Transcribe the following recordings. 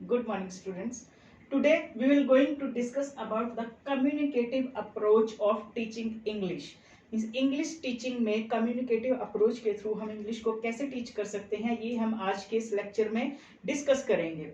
Good morning, students. Today we will going to discuss about the communicative approach of teaching English. इस English teaching में communicative approach के through हम English को कैसे teach कर सकते हैं, ये हम आज के इस लेक्चर में डिस्कस करेंगे.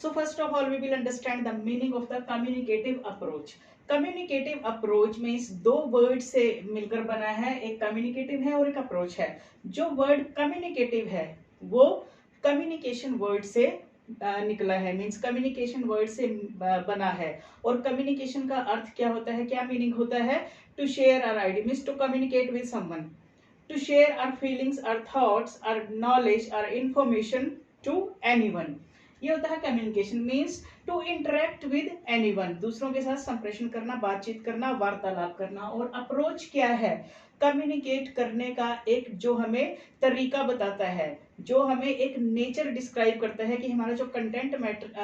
So first of all we will understand the meaning of the communicative approach. Communicative approach में इस दो वर्ड से मिलकर बना है, एक कम्युनिकेटिव है और एक अप्रोच है. जो वर्ड कम्युनिकेटिव है वो कम्युनिकेशन वर्ड से निकला है, मीन्स कम्युनिकेशन वर्ड से बना है. और कम्युनिकेशन का अर्थ क्या होता है, क्या मीनिंग होता है? To share our idea, means to communicate with someone, to share our feelings, our thoughts, our knowledge, our information to anyone. ये होता है communication. Means to interact with anyone, दूसरों के साथ संप्रेषण करना, बातचीत करना, वार्तालाप करना. और अप्रोच क्या है? कम्युनिकेट करने का एक जो हमें तरीका बताता है, जो हमें एक नेचर डिस्क्राइब करता है कि हमारा जो कंटेंट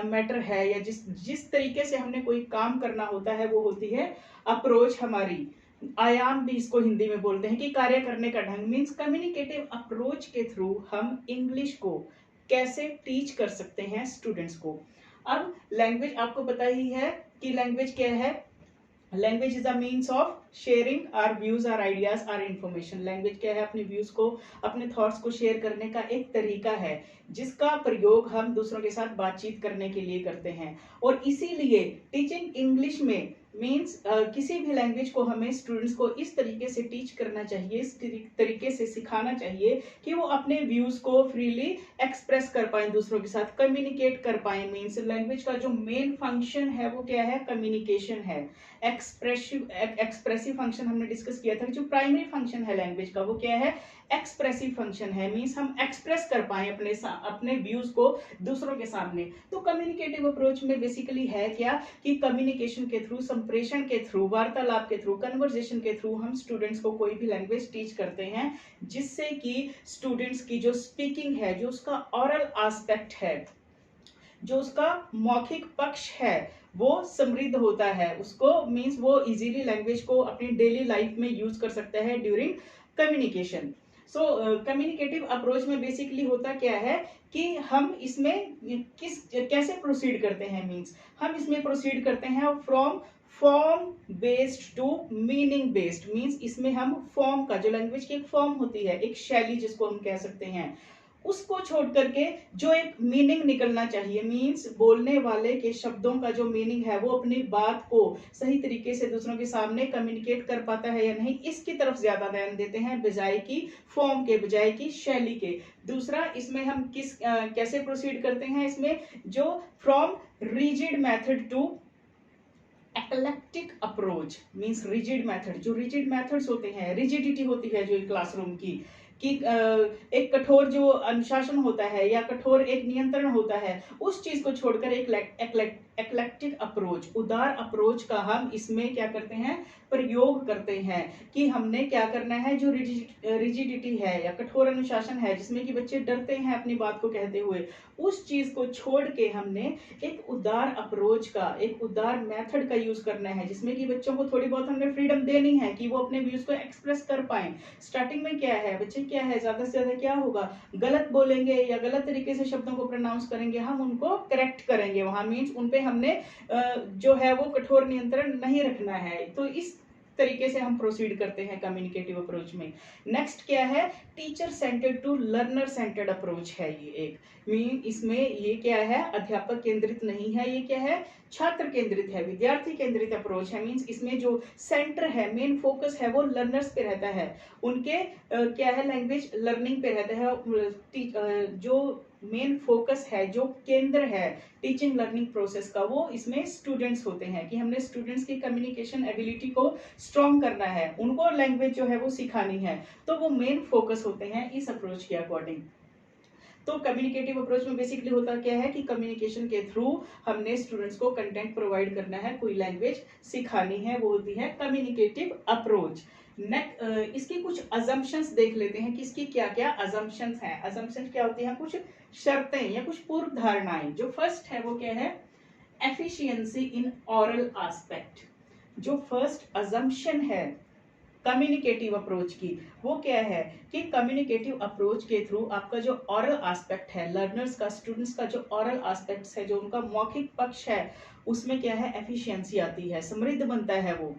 मैटर है या जिस तरीके से हमने कोई काम करना होता है वो होती है अप्रोच. हमारी आयाम भी इसको हिंदी में बोलते हैं कि कार्य करने का ढंग. मीन्स कम्युनिकेटिव अप्रोच के थ्रू हम इंग्लिश को कैसे टीच कर सकते हैं स्टूडेंट्स को. अब लैंग्वेज आपको पता ही है कि लैंग्वेज क्या है. Language is a means of sharing our views, our ideas, our information. Language क्या है? अपने व्यूज को, अपने थॉट्स को शेयर करने का एक तरीका है जिसका प्रयोग हम दूसरों के साथ बातचीत करने के लिए करते हैं. और इसीलिए टीचिंग इंग्लिश में मीन्स किसी भी लैंग्वेज को हमें स्टूडेंट्स को इस तरीके से टीच करना चाहिए, इस तरीके से सिखाना चाहिए कि वो अपने व्यूज को फ्रीली एक्सप्रेस कर पाए, दूसरों के साथ कम्युनिकेट कर पाए. मीन्स लैंग्वेज का जो मेन फंक्शन है वो क्या है? कम्युनिकेशन है. एक्सप्रेसिव फंक्शन हमने डिस्कस किया था. जो प्राइमरी फंक्शन है लैंग्वेज का वो क्या है? एक्सप्रेसिव फंक्शन है. मीन्स हम एक्सप्रेस कर पाए अपने व्यूज को दूसरों के सामने. तो कम्युनिकेटिव अप्रोच में बेसिकली है क्या कि कम्युनिकेशन के थ्रू, संप्रेषण के थ्रू, वार्तालाप के थ्रू, कन्वर्सेशन के थ्रू हम स्टूडेंट्स को कोई भी लैंग्वेज टीच करते हैं जिससे कि स्टूडेंट्स की जो स्पीकिंग है, जो उसका ऑरल एस्पेक्ट है, जो उसका मौखिक पक्ष है वो समृद्ध होता है. उसको मीन्स वो इजीली लैंग्वेज को अपनी डेली लाइफ में यूज कर सकता है ड्यूरिंग कम्युनिकेशन. सो कम्युनिकेटिव अप्रोच में बेसिकली होता क्या है कि हम इसमें कैसे प्रोसीड करते हैं. मीन्स हम इसमें प्रोसीड करते हैं from form based to meaning based. Means इसमें हम फॉर्म का, जो लैंग्वेज की एक फॉर्म होती है, एक शैली जिसको हम कह सकते हैं, उसको छोड़ करके जो एक मीनिंग निकलना चाहिए, मीन्स बोलने वाले के शब्दों का जो मीनिंग है वो अपनी बात को सही तरीके से दूसरों के सामने कम्युनिकेट कर पाता है या नहीं, इसकी तरफ ज्यादा ध्यान देते हैं बजाय की फॉर्म के, बजाय की शैली के. दूसरा, इसमें हम कैसे प्रोसीड करते हैं? इसमें जो from rigid method to eclectic approach. Means rigid method, जो रिजिड मेथड्स होते हैं, रिजिडिटी होती है जो क्लासरूम की, कि एक कठोर जो अनुशासन होता है या कठोर एक नियंत्रण होता है, उस चीज को छोड़कर एक एक्लेक्टिक अप्रोच, उदार अप्रोच का हम इसमें क्या करते हैं? प्रयोग करते हैं कि हमने क्या करना है. जो रिजिडिटी है या कठोर अनुशासन है जिसमें कि बच्चे डरते हैं अपनी बात को कहते हुए, उस चीज को छोड़ के हमने एक उदार अप्रोच का, एक उदार मेथड का यूज करना है जिसमें कि बच्चों को थोड़ी बहुत हमने फ्रीडम देनी है कि वो अपने व्यूज को एक्सप्रेस कर पाए. स्टार्टिंग में क्या है, बच्चे क्या है, ज्यादा से ज्यादा क्या होगा, गलत बोलेंगे या गलत तरीके से शब्दों को प्रोनाउंस करेंगे, हम उनको करेक्ट करेंगे वहां. मीन्स उनपे हमने जो है वो कठोर नियंत्रण नहीं रखना है. तो इस तरीके से हम प्रोसीड करते हैं कम्युनिकेटिव अप्रोच में. नेक्स्ट क्या है? Teacher centred to learner centred approach है. ये एक मीन इसमें ये क्या है? अध्यापक केंद्रित नहीं है, ये क्या है? छात्र केंद्रित है, विद्यार्थी केंद्रित अप्रोच है. मीन्स इसमें जो सेंटर है, मेन फोकस है वो लर्नर्स पे रहता है, उनके क्या है, लैंग्वेज लर्निंग पे रहता है. जो मेन फोकस है, जो केंद्र है टीचिंग लर्निंग प्रोसेस का, वो इसमें स्टूडेंट्स होते हैं कि हमने स्टूडेंट्स की कम्युनिकेशन एबिलिटी को स्ट्रॉन्ग करना है, उनको लैंग्वेज जो है वो सिखानी है. तो वो मेन फोकस होते हैं इस अप्रोच के अकॉर्डिंग. तो कम्युनिकेटिव अप्रोच में बेसिकली होता क्या है कि कम्युनिकेशन के थ्रू हमने स्टूडेंट्स को कंटेंट प्रोवाइड करना है, कोई लैंग्वेज सिखानी है, वो होती है कम्युनिकेटिव अप्रोच. इसकी कुछ अजम्पशंस देख लेते हैं कि इसकी क्या क्या अजम्पशंस हैं. अजम्पशंस क्या होती हैं? कुछ शर्तें या कुछ पूर्व धारणाएं. जो फर्स्ट है वो क्या है? एफिशिएंसी इन ऑरल एस्पेक्ट. जो फर्स्ट अजम्पशन है कम्युनिकेटिव अप्रोच की। वो क्या है कि कम्युनिकेटिव अप्रोच के थ्रू आपका जो ऑरल एस्पेक्ट है, लर्नर्स का, स्टूडेंट्स का जो ऑरल एस्पेक्ट्स है, जो उनका मौखिक पक्ष है, उसमें क्या है, एफिशिएंसी आती है, समृद्ध बनता है। वो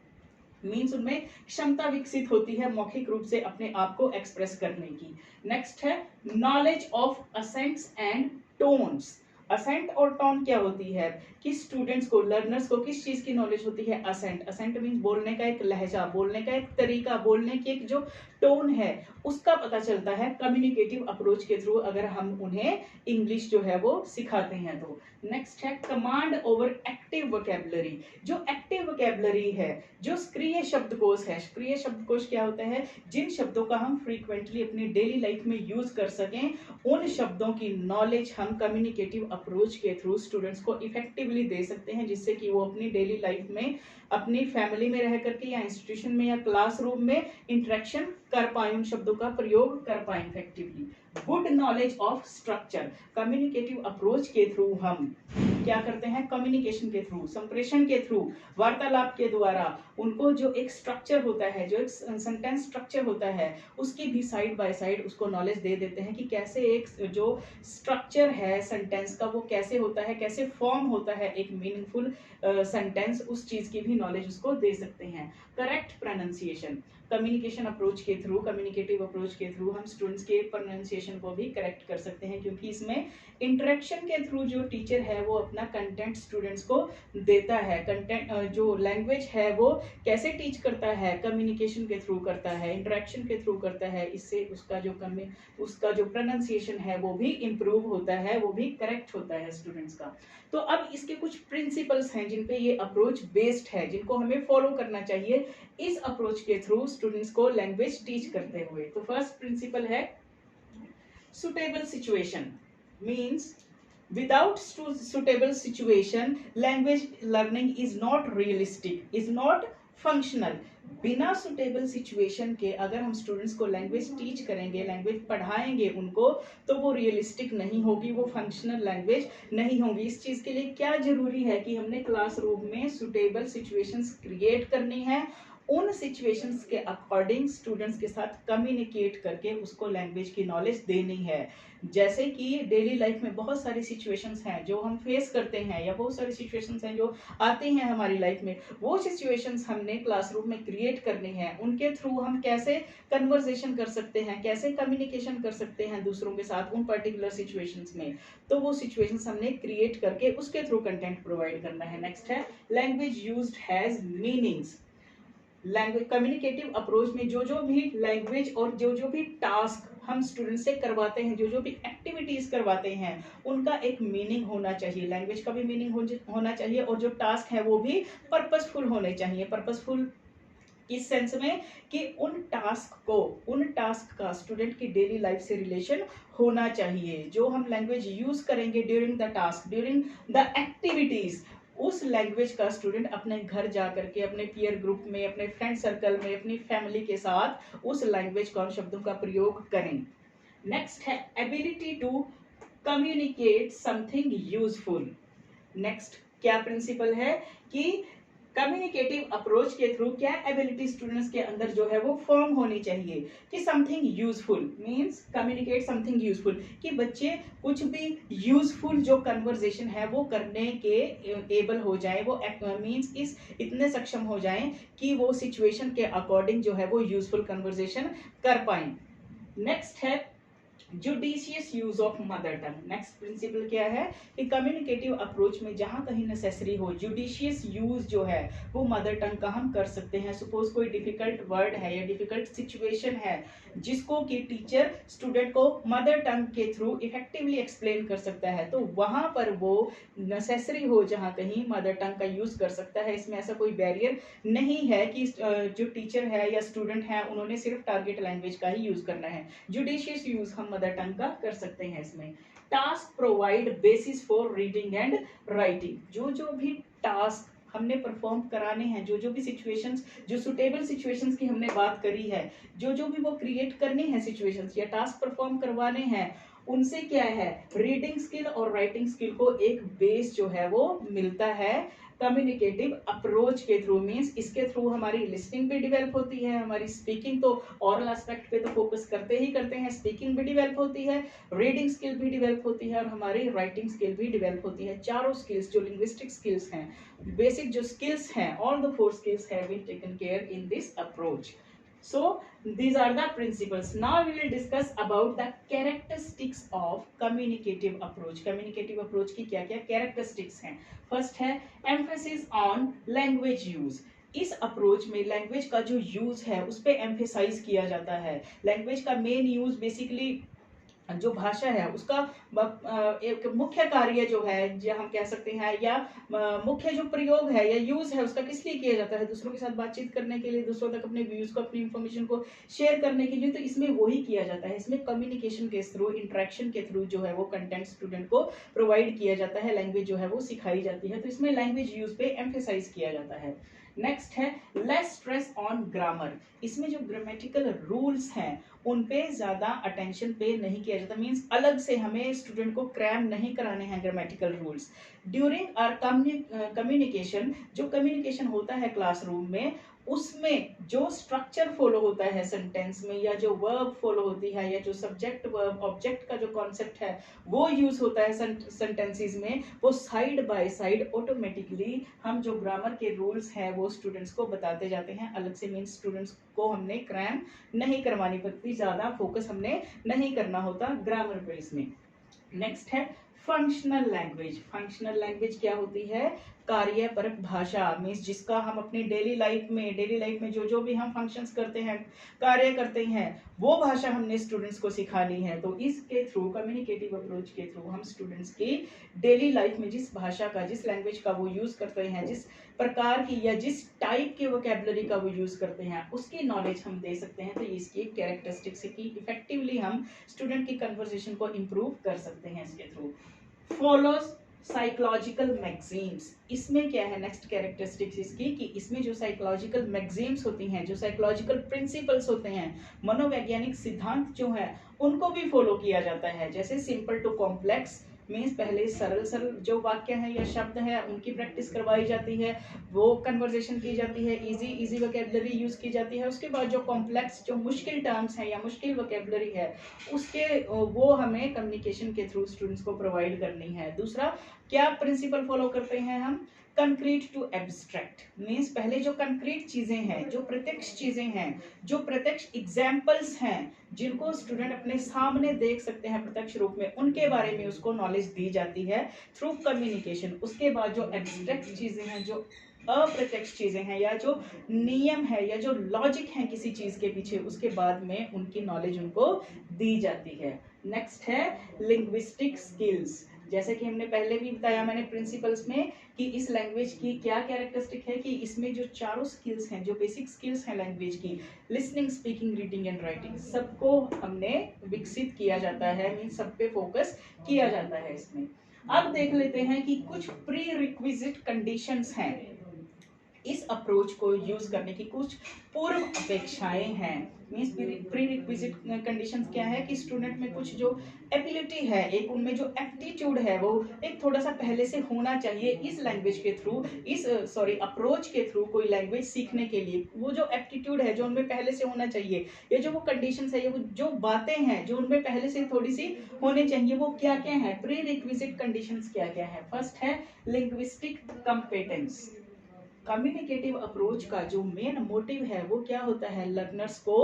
मीन्स उनमें क्षमता विकसित होती है मौखिक रूप से अपने आप को एक्सप्रेस करने की। नेक्स्ट है knowledge of accents and tones. Accent और टोन क्या होती है कि स्टूडेंट्स को, लर्नर्स को किस चीज की नॉलेज होती है? असेंट। असेंट मीन्स बोलने का एक लहजा, बोलने का एक तरीका, बोलने की एक जो टोन है, उसका पता चलता है कम्युनिकेटिव अप्रोच के थ्रू, अगर हम उन्हें इंग्लिश जो है वो सिखाते हैं तो। नेक्स्ट है कमांड ओवर एक्टिव वोकैबुलरी। जो एक्टिव वोकैबुलरी है, जो सक्रिय शब्दकोश है, सक्रिय शब्दकोश क्या होता है? जिन शब्दों का हम फ्रीक्वेंटली अपनी डेली लाइफ में यूज कर सकें, उन शब्दों की नॉलेज हम कम्युनिकेटिव अप्रोच के थ्रू स्टूडेंट्स को इफेक्टिवली दे सकते हैं, जिससे कि वो अपनी डेली लाइफ में, अपनी फैमिली में रह करके या इंस्टीट्यूशन में या क्लासरूम में इंटरेक्शन कर पाए, उन शब्दों का प्रयोग कर पाए effectively. Good knowledge of structure. Communicative approach के थ्रू हम क्या करते हैं? कम्युनिकेशन के थ्रू, संप्रेषण के थ्रू, वार्तालाप के द्वारा उनको जो एक स्ट्रक्चर होता है, जो एक सेंटेंस स्ट्रक्चर होता है, उसकी भी साइड बाय साइड उसको नॉलेज दे देते हैं कि कैसे एक जो स्ट्रक्चर है सेंटेंस का, वो कैसे होता है, कैसे फॉर्म होता है एक मीनिंगफुल सेंटेंस, उस चीज की भी नॉलेज उसको दे सकते हैं। Correct pronunciation. कम्युनिकेशन अप्रोच के थ्रू, कम्युनिकेटिव अप्रोच के थ्रू हम स्टूडेंट्स के प्रोनाउंसिएशन को भी करेक्ट कर सकते हैं, क्योंकि इसमें इंटरेक्शन के थ्रू जो टीचर है वो अपना कंटेंट स्टूडेंट्स को देता है। कंटेंट जो लैंग्वेज है वो कैसे टीच करता है? कम्युनिकेशन के थ्रू करता है, इंटरेक्शन के थ्रू करता है। इससे उसका जो प्रोनाउंसिएशन है वो भी इम्प्रूव होता है, वो भी करेक्ट होता है स्टूडेंट्स का। तो अब इसके कुछ प्रिंसिपल्स हैं जिन पे ये अप्रोच बेस्ड है, जिनको हमें फॉलो करना चाहिए इस अप्रोच के थ्रू स्टूडेंट्स को लैंग्वेज टीच करते हुए। तो फर्स्ट प्रिंसिपल है suitable situation. Means without suitable situation language learning is not realistic, is not functional। बिना सुटेबल सिचुएशन के अगर हम स्टूडेंट्स को लैंग्वेज टीच करेंगे, लैंग्वेज पढ़ाएंगे उनको, तो वो रियलिस्टिक नहीं होगी, वो फंक्शनल लैंग्वेज नहीं होगी। इस चीज के लिए क्या जरूरी है कि हमने क्लासरूम में सुटेबल सिचुएशंस क्रिएट करनी है, उन सिचुएशंस के अकॉर्डिंग स्टूडेंट्स के साथ कम्युनिकेट करके उसको लैंग्वेज की नॉलेज देनी है। जैसे कि डेली लाइफ में बहुत सारी सिचुएशंस हैं जो हम फेस करते हैं, या बहुत सारी सिचुएशंस हैं जो आती हैं हमारी लाइफ में, वो सिचुएशंस हमने क्लासरूम में क्रिएट करनी है। उनके थ्रू हम कैसे कन्वर्सेशन कर सकते हैं, कैसे कम्युनिकेशन कर सकते हैं दूसरों के साथ उन पर्टिकुलर सिचुएशंस में, तो वो सिचुएशंस हमने क्रिएट करके उसके थ्रू कंटेंट प्रोवाइड करना है। नेक्स्ट है language used has meanings. Language communicative approach में जो जो भी लैंग्वेज और जो जो भी टास्क हम स्टूडेंट से करवाते हैं, जो जो भी एक्टिविटीज करवाते हैं, उनका एक मीनिंग होना चाहिए। लैंग्वेज का भी मीनिंग होना चाहिए, और जो टास्क है वो भी पर्पसफुल होने चाहिए। पर्पसफुल इस सेंस में कि उन टास्क का स्टूडेंट की डेली लाइफ से रिलेशन होना चाहिए। जो हम लैंग्वेज यूज करेंगे during the task, during the activities, उस लैंग्वेज का स्टूडेंट अपने घर जा करके, अपने पीयर ग्रुप में, अपने फ्रेंड सर्कल में, अपनी फैमिली के साथ उस लैंग्वेज का, शब्दों का प्रयोग करें। नेक्स्ट है ability to communicate something useful. Next क्या प्रिंसिपल है कि कम्युनिकेटिव अप्रोच के थ्रू क्या एबिलिटी स्टूडेंट्स के अंदर जो है वो फॉर्म होनी चाहिए कि something useful means communicate something useful, कि बच्चे कुछ भी यूजफुल जो कन्वर्सेशन है वो करने के एबल हो जाए, वो मींस इस इतने सक्षम हो जाएं कि वो सिचुएशन के अकॉर्डिंग जो है वो यूजफुल कन्वर्सेशन कर पाए। नेक्स्ट है judicious use of mother tongue. Next principle क्या है कि कम्युनिकेटिव अप्रोच में जहां कहीं नेसेसरी हो, जुडिशियस यूज जो है वो मदर टंग का हम कर सकते हैं। सपोज कोई डिफिकल्ट वर्ड है या डिफिकल्ट सिचुएशन है जिसको कि टीचर स्टूडेंट को मदर टंग के थ्रू इफेक्टिवली एक्सप्लेन कर सकता है, तो वहां पर वो नेसेसरी हो जहां कहीं मदर टंग का यूज कर सकता है। इसमें ऐसा कोई बैरियर नहीं है कि जो टीचर है या स्टूडेंट है उन्होंने सिर्फ टारगेट लैंग्वेज का ही यूज करना है। जुडिशियस यूज हम मदर टंग का कर सकते हैं इसमें। Task provide basis for reading and writing. जो जो भी टास्क हमने परफॉर्म कराने हैं, जो जो भी सिचुएशंस, जो सुटेबल सिचुएशंस की हमने बात करी है, जो जो भी वो क्रिएट करनी है सिचुएशंस या टास्क परफॉर्म करवाने हैं, उनसे क्या है, रीडिंग स्किल और राइटिंग स्किल को एक बेस जो है वो मिलता है कम्युनिकेटिव अप्रोच के थ्रू। मींस इसके थ्रू हमारी लिसनिंग भी डेवलप होती है, हमारी स्पीकिंग तो ओरल एस्पेक्ट पे तो फोकस करते ही करते हैं, स्पीकिंग भी डेवलप होती है, रीडिंग स्किल भी डेवलप होती है और हमारी राइटिंग स्किल भी डेवलप होती है। चारों स्किल्स जो लिंग्विस्टिक स्किल्स हैं, बेसिक जो स्किल्स हैं, all the 4 skills have been taken care in this approach. So these are the principles. Now we will discuss about the characteristics of communicative approach. Communicative approach की क्या क्या characteristics हैं? First है emphasis on language use. इस approach में language का जो use है उस पर एम्फेसाइज किया जाता है। लैंग्वेज का मेन यूज बेसिकली जो भाषा है उसका एक मुख्य कार्य जो है, जो हम कह सकते हैं, या मुख्य जो प्रयोग है या यूज है उसका किस लिए किया जाता है, दूसरों के साथ बातचीत करने के लिए, दूसरों तक अपने व्यूज को, अपनी इंफॉर्मेशन को शेयर करने के लिए, तो इसमें वही किया जाता है। इसमें कम्युनिकेशन के थ्रू, इंटरेक्शन के थ्रू जो है वो कंटेंट स्टूडेंट को प्रोवाइड किया जाता है, लैंग्वेज जो है वो सिखाई जाती है, तो इसमें लैंग्वेज यूज पे एम्फेसाइज किया जाता है। नेक्स्ट है लेस स्ट्रेस ऑन ग्रामर। इसमें जो ग्रामेटिकल रूल्स हैं उन पे ज्यादा अटेंशन पे नहीं किया जाता। मींस अलग से हमें स्टूडेंट को क्रैम नहीं कराने हैं grammatical rules. During our communication, जो कम्युनिकेशन होता है क्लासरूम में, उसमें जो स्ट्रक्चर फॉलो होता है सेंटेंस में, या जो वर्ब फॉलो होती है, या जो सब्जेक्ट वर्ब ऑब्जेक्ट का जो कॉन्सेप्ट है वो यूज होता है सेंटेंसेस में, वो साइड बाय साइड ऑटोमेटिकली हम जो ग्रामर के रूल्स हैं वो स्टूडेंट्स को बताते जाते हैं अलग से। मीन्स स्टूडेंट्स को हमने क्रैम नहीं करवानी पड़ती, ज्यादा फोकस हमने नहीं करना होता ग्रामर पे इसमें। नेक्स्ट है फंक्शनल लैंग्वेज। फंक्शनल लैंग्वेज क्या होती है, कार्यपरक भाषा। मीन्स जिसका हम अपनी डेली लाइफ में जो भी हम फंक्शंस करते हैं, कार्य करते हैं, वो भाषा हमने स्टूडेंट्स को सिखानी है। तो इसके थ्रू, कम्युनिकेटिव अप्रोच के थ्रू, हम स्टूडेंट्स की डेली लाइफ में जिस भाषा का, जिस लैंग्वेज का वो यूज करते हैं, जिस प्रकार की या जिस टाइप के वोकैबुलरी का वो यूज करते हैं, उसकी नॉलेज हम दे सकते हैं। तो ये इसकी एक कैरेक्टरिस्टिक्स है कि इफेक्टिवली हम स्टूडेंट की कन्वर्सेशन को इम्प्रूव कर सकते हैं इसके थ्रू। Follows psychological maxims. इसमें क्या है नेक्स्ट कैरेक्टरिस्टिक्स इसकी, कि इसमें जो साइकोलॉजिकल मैगजीम्स होती हैं, जो साइकोलॉजिकल प्रिंसिपल्स होते हैं, मनोवैज्ञानिक सिद्धांत जो है, उनको भी फॉलो किया जाता है। जैसे सिंपल टू कॉम्प्लेक्स, मीन्स पहले सरल सरल जो वाक्य है या शब्द है उनकी प्रैक्टिस करवाई जाती है, वो कन्वर्सेशन की जाती है, इजी वोकैबुलरी यूज की जाती है। उसके बाद जो कॉम्प्लेक्स, जो मुश्किल टर्म्स हैं या मुश्किल वोकैबुलरी है, उसके वो हमें कम्युनिकेशन के थ्रू स्टूडेंट्स को प्रोवाइड करनी है। दूसरा क्या प्रिंसिपल फॉलो करते हैं हम, कंक्रीट टू एब्स्ट्रैक्ट। मीन्स पहले जो कंक्रीट चीजें हैं, जो प्रत्यक्ष चीजें हैं, जो प्रत्यक्ष एग्जाम्पल्स हैं, जिनको स्टूडेंट अपने सामने देख सकते हैं प्रत्यक्ष रूप में, उनके बारे में उसको नॉलेज दी जाती है थ्रू कम्युनिकेशन। उसके बाद जो एब्स्ट्रैक्ट चीजें हैं, जो अप्रत्यक्ष चीजें हैं, या जो नियम है या जो लॉजिक है किसी चीज के पीछे, उसके बाद में उनकी नॉलेज उनको दी जाती है। नेक्स्ट है लिंग्विस्टिक स्किल्स। जैसे कि हमने पहले भी बताया मैंने प्रिंसिपल्स में, कि इस लैंग्वेज की क्या कैरेक्टरिस्टिक है, कि इसमें जो चारों स्किल्स हैं, जो बेसिक स्किल्स हैं लैंग्वेज की, listening, speaking, reading and writing, सबको हमने विकसित किया जाता है। मीन सब पे फोकस किया जाता है इसमें। अब देख लेते हैं कि कुछ प्री रिक्विजिट कंडीशंस हैं, इस अप्रोच को यूज करने की कुछ पूर्व अपेक्षाएं हैं। मींस प्री रिक्विजिट कंडीशंस क्या है, कि स्टूडेंट में कुछ जो एबिलिटी है, एक उनमें जो एप्टीट्यूड है, वो एक थोड़ा सा पहले से होना चाहिए इस लैंग्वेज के थ्रू, इस अप्रोच के थ्रू कोई लैंग्वेज सीखने के लिए। वो जो एप्टीट्यूड है जो उनमें पहले से होना चाहिए, ये जो वो कंडीशंस है, ये वो जो बातें हैं जो उनमें पहले से थोड़ी सी होने चाहिए, वो क्या क्या है, प्री रिक्विजिट कंडीशंस क्या क्या है। फर्स्ट है लिंग्विस्टिक कंपेटेंस। कम्युनिकेटिव अप्रोच का जो मेन मोटिव है वो क्या होता है, लर्नर्स को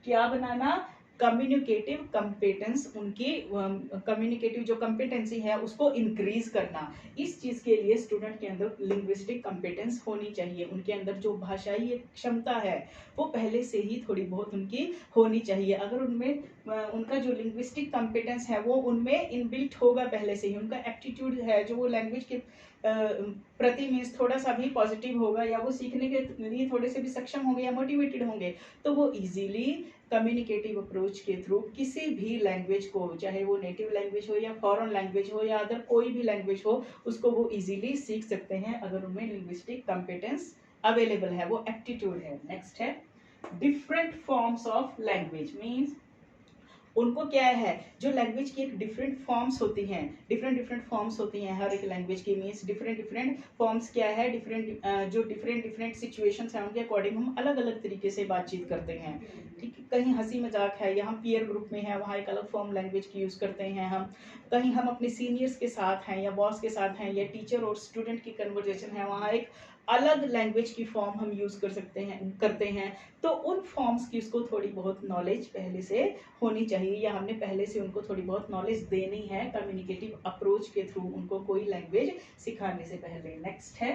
क्या बनाना, कम्युनिकेटिव कंपेटेंस, उनकी कम्युनिकेटिव जो कंपेटेंसी है उसको इंक्रीज करना। इस चीज के लिए स्टूडेंट के अंदर लिंग्विस्टिक कंपेटेंस होनी चाहिए, उनके अंदर जो भाषाई क्षमता है वो पहले से ही थोड़ी बहुत उनकी होनी चाहिए। अगर उनमें उनका जो लिंग्विस्टिक कंपेटेंस है वो उनमें इनबिल्ट होगा पहले से ही, उनका एप्टीट्यूड है जो वो लैंग्वेज के प्रति मीन्स थोड़ा सा भी पॉजिटिव होगा, या वो सीखने के लिए थोड़े से भी सक्षम होंगे या मोटिवेटेड होंगे, तो वो इजीली कम्युनिकेटिव अप्रोच के थ्रू किसी भी लैंग्वेज को, चाहे वो नेटिव लैंग्वेज हो या फॉरेन लैंग्वेज हो या अदर कोई भी लैंग्वेज हो, उसको वो इजीली सीख सकते हैं अगर उनमें लिंग्विस्टिक कंपेटेंस अवेलेबल है, वो एप्टीट्यूड है। नेक्स्ट है different forms of language. Means उनको क्या है, जो लैंग्वेज की एक डिफरेंट फॉर्म्स होती हैं, डिफरेंट फॉर्म्स होती हैं हर एक लैंग्वेज की, मीन्स डिफरेंट फॉर्म्स क्या है, जो डिफरेंट सिचुएशंस हैं उनके अकॉर्डिंग हम अलग अलग तरीके से बातचीत करते हैं। ठीक है, कहीं हंसी मजाक है या हम पीयर ग्रुप में है, वहाँ एक अलग फॉर्म लैंग्वेज की यूज करते हैं हम। कहीं हम अपने सीनियर्स के साथ हैं या बॉस के साथ हैं या टीचर और स्टूडेंट की कन्वर्जेशन है, वहाँ एक अलग लैंग्वेज की फॉर्म हम यूज करते हैं। तो उन फॉर्म्स की उसको थोड़ी बहुत नॉलेज पहले से होनी चाहिए, या हमने पहले से उनको थोड़ी बहुत नॉलेज देनी है कम्युनिकेटिव अप्रोच के थ्रू उनको कोई लैंग्वेज सिखाने से पहले। नेक्स्ट है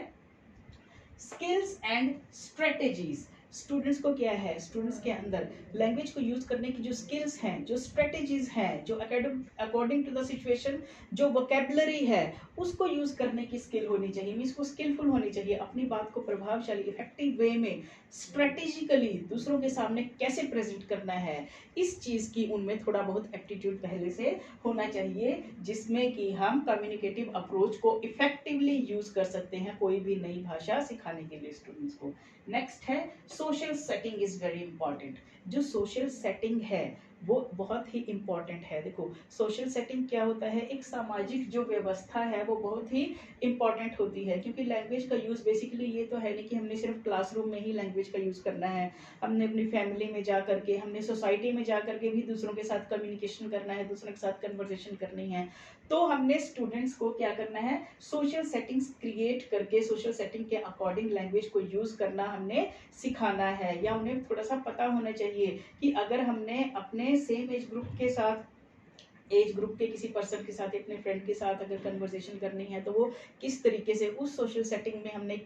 स्किल्स एंड स्ट्रेटेजीज। स्टूडेंट्स को क्या है, स्टूडेंट्स के अंदर लैंग्वेज को यूज करने की जो स्किल्स हैं, जो स्ट्रेटेजीज हैं, जो अकॉर्डिंग टू द सिचुएशन जो वोकेबलरी है उसको यूज करने की स्किल होनी चाहिए, मीन्स वो स्किलफुल होनी चाहिए। अपनी बात को प्रभावशाली इफेक्टिव वे में स्ट्रेटेजिकली दूसरों के सामने कैसे प्रेजेंट करना है, इस चीज की उनमें थोड़ा बहुत एप्टीट्यूड पहले से होना चाहिए, जिसमें कि हम कम्युनिकेटिव अप्रोच को इफेक्टिवली यूज कर सकते हैं कोई भी नई भाषा सिखाने के लिए स्टूडेंट्स को। नेक्स्ट है social setting is very important. जो सोशल सेटिंग है वो बहुत ही इंपॉर्टेंट है। देखो सोशल सेटिंग क्या होता है, एक सामाजिक जो व्यवस्था है वो बहुत ही इंपॉर्टेंट होती है, क्योंकि लैंग्वेज का यूज बेसिकली ये तो है नहीं कि हमने सिर्फ क्लासरूम में ही लैंग्वेज का यूज करना है, हमने अपनी फैमिली में जा करके, हमने सोसाइटी में जा करके भी दूसरों के साथ कम्युनिकेशन करना है, दूसरों के साथ कन्वर्सेशन करनी है। तो हमने स्टूडेंट्स को क्या करना है, सोशल सेटिंग्स क्रिएट करके सोशल सेटिंग के अकॉर्डिंग लैंग्वेज को यूज करना हमने सिखाना है, या उन्हें थोड़ा सा पता होना चाहिए कि अगर हमने अपने सेम एज ग्रुप के साथ, एज ग्रुप के किसी पर्सन के साथ, अपने फ्रेंड के साथ अगर कन्वर्सेशन करनी है तो वो किस तरीके से उस सोशल सेटिंग में हमने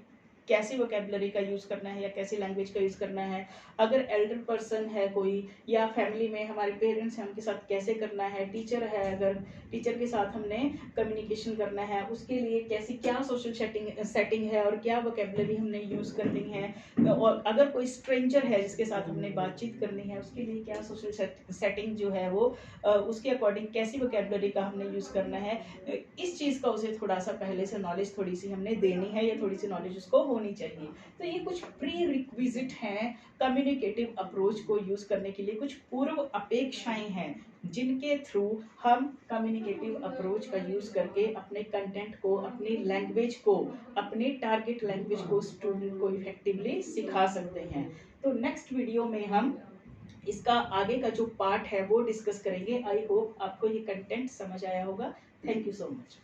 कैसी वोकेबलरी का यूज करना है या कैसी लैंग्वेज का यूज करना है। अगर एल्डर पर्सन है कोई, या फैमिली में हमारे पेरेंट्स हैं उनके साथ कैसे करना है, टीचर है अगर टीचर के साथ हमने कम्युनिकेशन करना है उसके लिए कैसी क्या सोशल सेटिंग है और क्या वोकेबलरी हमने यूज करनी है। और अगर कोई स्ट्रेंजर है जिसके साथ हमने बातचीत करनी है उसके लिए क्या सोशल सेटिंग जो है वो उसके अकॉर्डिंग कैसी वोकेबलरी का हमने यूज करना है। इस चीज का उसे थोड़ा सा पहले से नॉलेज थोड़ी सी हमने देनी है, या थोड़ी सी नॉलेज उसको होनी चाहिए। तो ये कुछ प्री रिक्विजिट हैं कम्युनिकेटिव अप्रोच को यूज करने के लिए, कुछ पूर्व अपेक्षाएं हैं जिनके थ्रू हम कम्युनिकेटिव अप्रोच का यूज करके अपने कंटेंट को, अपनी लैंग्वेज को, अपनी टारगेट लैंग्वेज को स्टूडेंट को इफेक्टिवली सिखा सकते हैं। तो नेक्स्ट वीडियो में हम इसका आगे का जो पार्ट है वो डिस्कस करेंगे। आई होप आपको ये कंटेंट समझ आया होगा। Thank you so much.